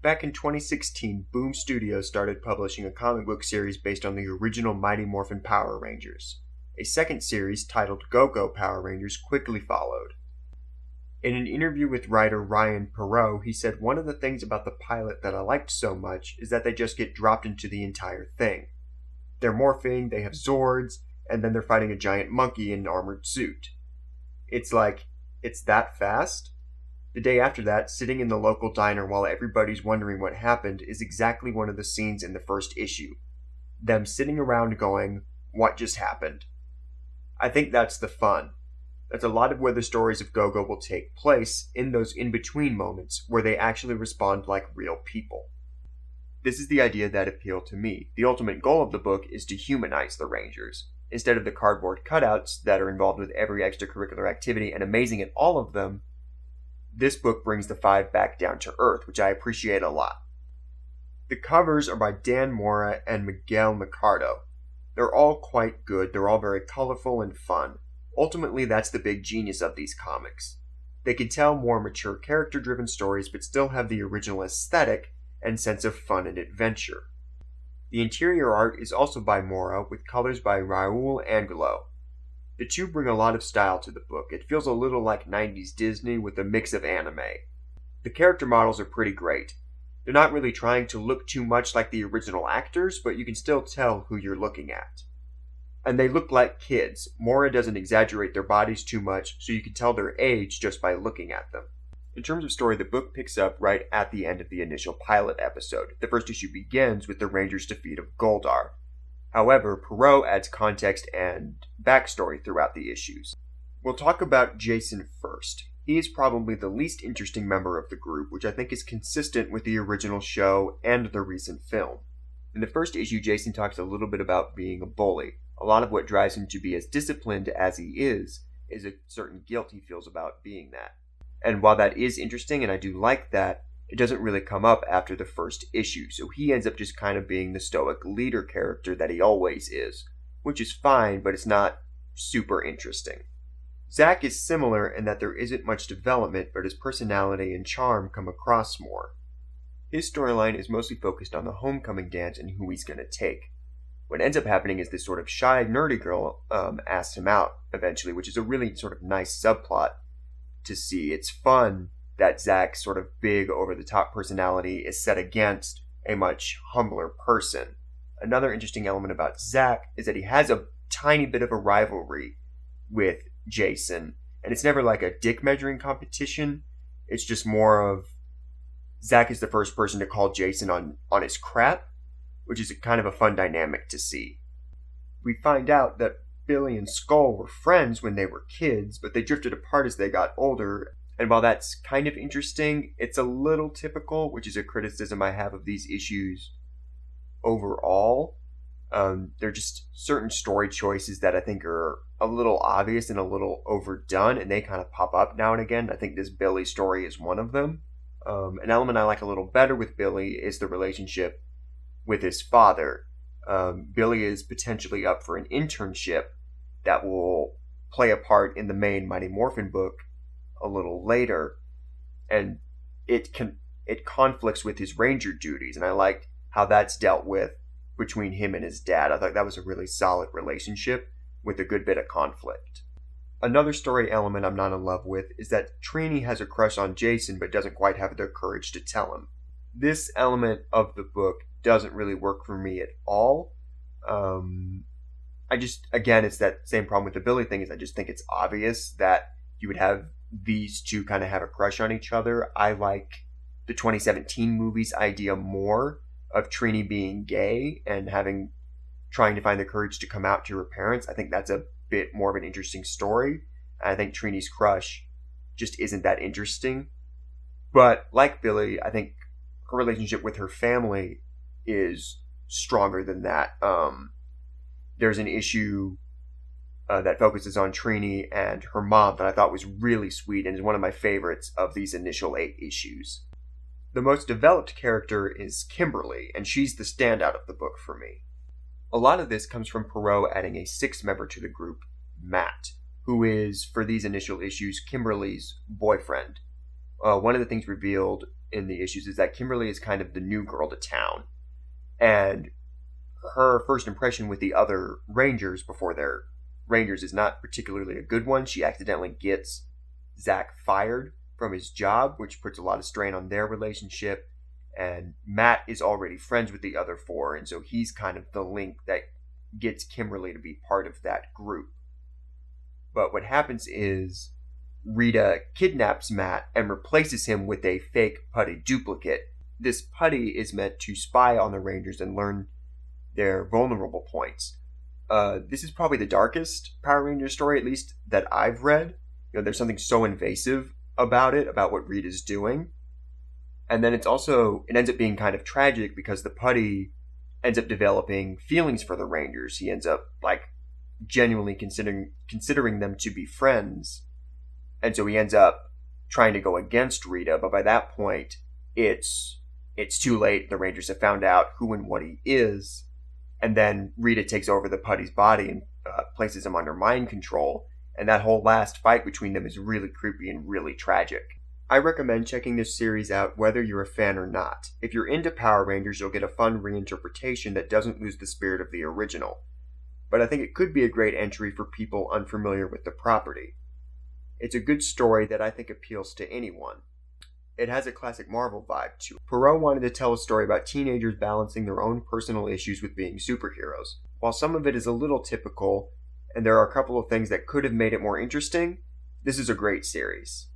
Back in 2016, Boom Studios started publishing a comic book series based on the original Mighty Morphin Power Rangers. A second series, titled Go-Go Power Rangers, quickly followed. In an interview with writer Ryan Perot, he said, "One of the things about the pilot that I liked so much is that they just get dropped into the entire thing. They're morphing, they have Zords, and then they're fighting a giant monkey in an armored suit. It's like, it's that fast?" The day after that, sitting in the local diner while everybody's wondering what happened is exactly one of the scenes in the first issue. Them sitting around going, "What just happened?" I think that's the fun. That's a lot of where the stories of Go-Go will take place, in those in-between moments where they actually respond like real people. This is the idea that appealed to me. The ultimate goal of the book is to humanize the Rangers. Instead of the cardboard cutouts that are involved with every extracurricular activity and amazing at all of them, this book brings the five back down to earth, which I appreciate a lot. The covers are by Dan Mora and Miguel Micardo. They're all quite good, they're all very colorful and fun. Ultimately, that's the big genius of these comics. They can tell more mature character-driven stories but still have the original aesthetic and sense of fun and adventure. The interior art is also by Mora, with colors by Raul Angulo. The two bring a lot of style to the book. It feels a little like 90s Disney with a mix of anime. The character models are pretty great. They're not really trying to look too much like the original actors, but you can still tell who you're looking at. And they look like kids. Mora doesn't exaggerate their bodies too much, so you can tell their age just by looking at them. In terms of story, the book picks up right at the end of the initial pilot episode. The first issue begins with the Rangers' defeat of Goldar. However, Perot adds context and backstory throughout the issues. We'll talk about Jason first. He is probably the least interesting member of the group, which I think is consistent with the original show and the recent film. In the first issue, Jason talks a little bit about being a bully. A lot of what drives him to be as disciplined as he is a certain guilt he feels about being that. And while that is interesting, and I do like that, it doesn't really come up after the first issue, so he ends up just kind of being the stoic leader character that he always is, which is fine, but it's not super interesting. Zack is similar in that there isn't much development, but his personality and charm come across more. His storyline is mostly focused on the homecoming dance and who he's going to take. What ends up happening is this sort of shy, nerdy girl asks him out eventually, which is a really sort of nice subplot to see. It's fun that Zack's sort of big, over-the-top personality is set against a much humbler person. Another interesting element about Zack is that he has a tiny bit of a rivalry with Jason, and it's never like a dick-measuring competition. It's just more of Zack is the first person to call Jason on his crap, which is kind of a fun dynamic to see. We find out that Billy and Skull were friends when they were kids, but they drifted apart as they got older. And while that's kind of interesting, it's a little typical, which is a criticism I have of these issues overall. There are just certain story choices that I think are a little obvious and a little overdone, and they kind of pop up now and again. I think this Billy story is one of them. An element I like a little better with Billy is the relationship with his father. Billy is potentially up for an internship that will play a part in the main Mighty Morphin book a little later, and it conflicts with his ranger duties, and I like how that's dealt with between him and his dad. I thought that was a really solid relationship with a good bit of conflict. Another story element I'm not in love with is that Trini has a crush on Jason but doesn't quite have the courage to tell him. This element of the book doesn't really work for me at all. It's that same problem with the Billy thing, is I just think it's obvious that you would have these two kind of have a crush on each other. I like the 2017 movie's idea more of Trini being gay and trying to find the courage to come out to her parents. I think that's a bit more of an interesting story. I think Trini's crush just isn't that interesting. But like Billy, I think her relationship with her family is stronger than that. There's an issue that focuses on Trini and her mom that I thought was really sweet and is one of my favorites of these initial 8 issues. The most developed character is Kimberly, and she's the standout of the book for me. A lot of this comes from Perot adding a 6th member to the group, Matt, who is, for these initial issues, Kimberly's boyfriend. One of the things revealed in the issues is that Kimberly is kind of the new girl to town. And her first impression with the other Rangers before they're Rangers is not particularly a good one. She accidentally gets Zach fired from his job, which puts a lot of strain on their relationship. And Matt is already friends with the other four, and so he's kind of the link that gets Kimberly to be part of that group. But what happens is Rita kidnaps Matt and replaces him with a fake Putty duplicate. This Putty is meant to spy on the Rangers and learn their vulnerable points. This is probably the darkest Power Ranger story, at least that I've read. There's something so invasive about it, about what Rita's doing. And then it ends up being kind of tragic because the Putty ends up developing feelings for the Rangers. He ends up genuinely considering them to be friends. And so he ends up trying to go against Rita, but by that point, it's too late. The Rangers have found out who and what he is. And then Rita takes over the Putty's body and places him under mind control. And that whole last fight between them is really creepy and really tragic. I recommend checking this series out whether you're a fan or not. If you're into Power Rangers, you'll get a fun reinterpretation that doesn't lose the spirit of the original. But I think it could be a great entry for people unfamiliar with the property. It's a good story that I think appeals to anyone. It has a classic Marvel vibe to it. Perot wanted to tell a story about teenagers balancing their own personal issues with being superheroes. While some of it is a little typical, and there are a couple of things that could have made it more interesting, this is a great series.